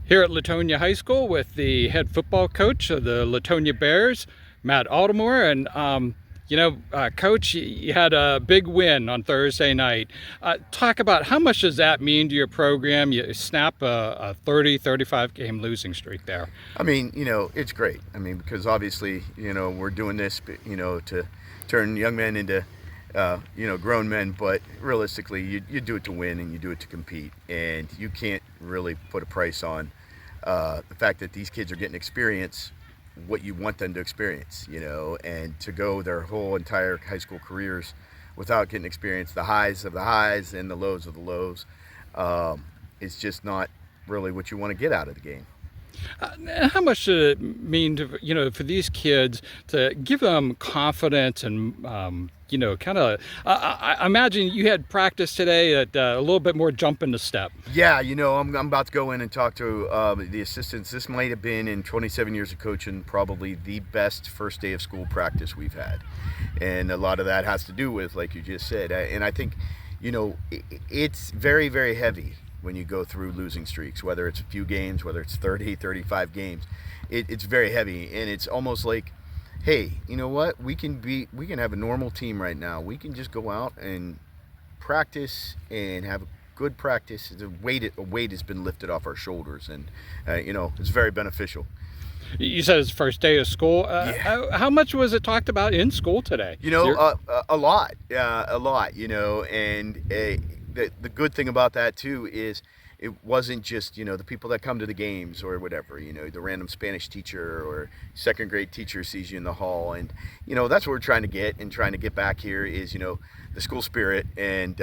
Here at Leetonia High School with the head football coach of the Leetonia Bears, Matt Altomare. And, Coach, you had a big win on Thursday night. Talk about how much does that mean to your program? You snap a 35 game losing streak there. I mean, it's great. I mean, because obviously, we're doing this, to turn young men into grown men, but realistically, you do it to win and you do it to compete, and you can't really put a price on the fact that these kids are getting experience what you want them to experience, and to go their whole entire high school careers without getting experience the highs of the highs and the lows of the lows. It's just not really what you want to get out of the game. How much does it mean to, for these kids to give them confidence and, I imagine you had practice today at a little bit more jump in the step. Yeah, I'm about to go in and talk to the assistants. This might have been, in 27 years of coaching, probably the best first day of school practice we've had. And a lot of that has to do with, like you just said, and I think, it's very, very heavy when you go through losing streaks, whether it's a few games, whether it's 30, 35 games. It's very heavy, and it's almost like, hey, you know what? We can have a normal team right now. We can just go out and practice and have a good practice. A weight has been lifted off our shoulders, and it's very beneficial. You said it's first day of school. Yeah. How much was it talked about in school today? A lot. And the good thing about that too is it wasn't just, the people that come to the games or whatever, the random Spanish teacher or second grade teacher sees you in the hall. And, that's what we're trying to get back here is, the school spirit and,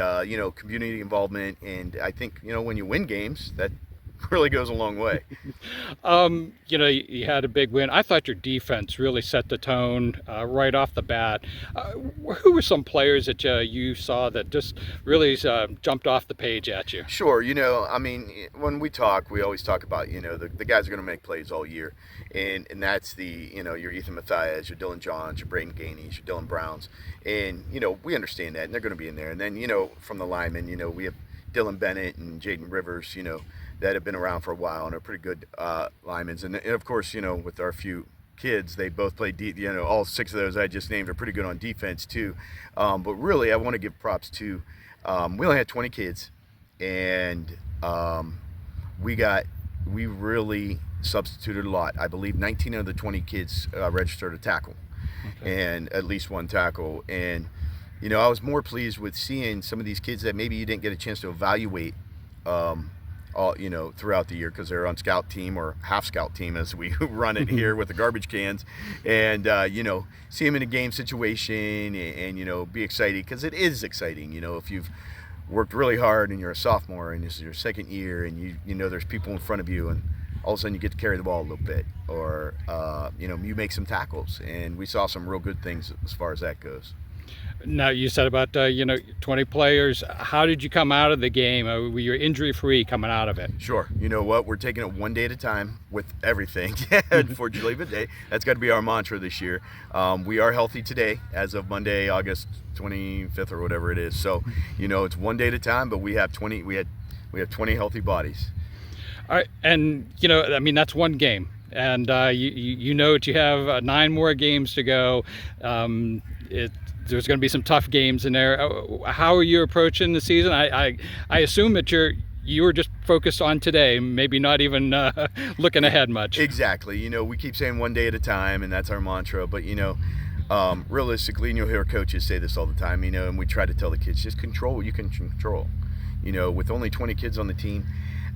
community involvement. And I think, when you win games, that really goes a long way. You had a big win. I thought your defense really set the tone right off the bat. Who were some players that you saw that just really jumped off the page at you? Sure. When we talk, we always talk about, the guys are going to make plays all year. And that's your Ethan Mathias, your Dylan Johns, your Braden Gainey's, your Dylan Browns. And, we understand that, and they're going to be in there. And then, from the linemen, we have Dylan Bennett and Jaden Rivers, that have been around for a while and are pretty good linemen. And of course, with our few kids, they both play all six of those I just named are pretty good on defense too. But really, I want to give props to, we only had 20 kids, and we really substituted a lot. I believe 19 of the 20 kids registered a tackle, and at least one tackle. And, I was more pleased with seeing some of these kids that maybe you didn't get a chance to evaluate throughout the year because they're on scout team or half scout team as we run it here with the garbage cans, and see them in a game situation and be excited, because it is exciting. If you've worked really hard and you're a sophomore and this is your second year and there's people in front of you and all of a sudden you get to carry the ball a little bit, or you make some tackles, and we saw some real good things as far as that goes. Now, you said about 20 players. How did you come out of the game? Were you injury-free coming out of it? Sure. You know what? We're taking it one day at a time with everything. Unfortunately, but that's got to be our mantra this year. We are healthy today, as of Monday, August 25th or whatever it is. So, it's one day at a time. But we have 20. We have 20 healthy bodies. All right, and that's one game, and you know that you have 9 more games to go. There's going to be some tough games in there. How are you approaching the season? I assume that you were just focused on today, maybe not even looking ahead much. Exactly. We keep saying one day at a time, and that's our mantra. But realistically, and you'll hear coaches say this all the time. And we try to tell the kids, just control what you can control. With only 20 kids on the team,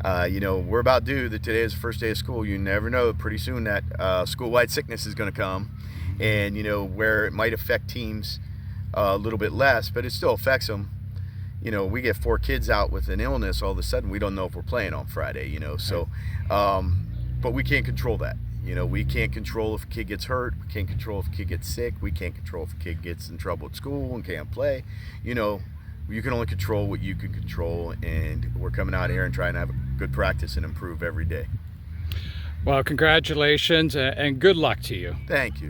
we're about due that today is the first day of school. You never know. Pretty soon that school-wide sickness is going to come, and where it might affect teams a little bit less, but it still affects them. We get 4 kids out with an illness, all of a sudden we don't know if we're playing on Friday, so but we can't control that. We can't control if a kid gets hurt, we can't control if a kid gets sick, we can't control if a kid gets in trouble at school and can't play. You can only control what you can control, and we're coming out here and trying to have a good practice and improve every day. Well, congratulations and good luck to you. Thank you.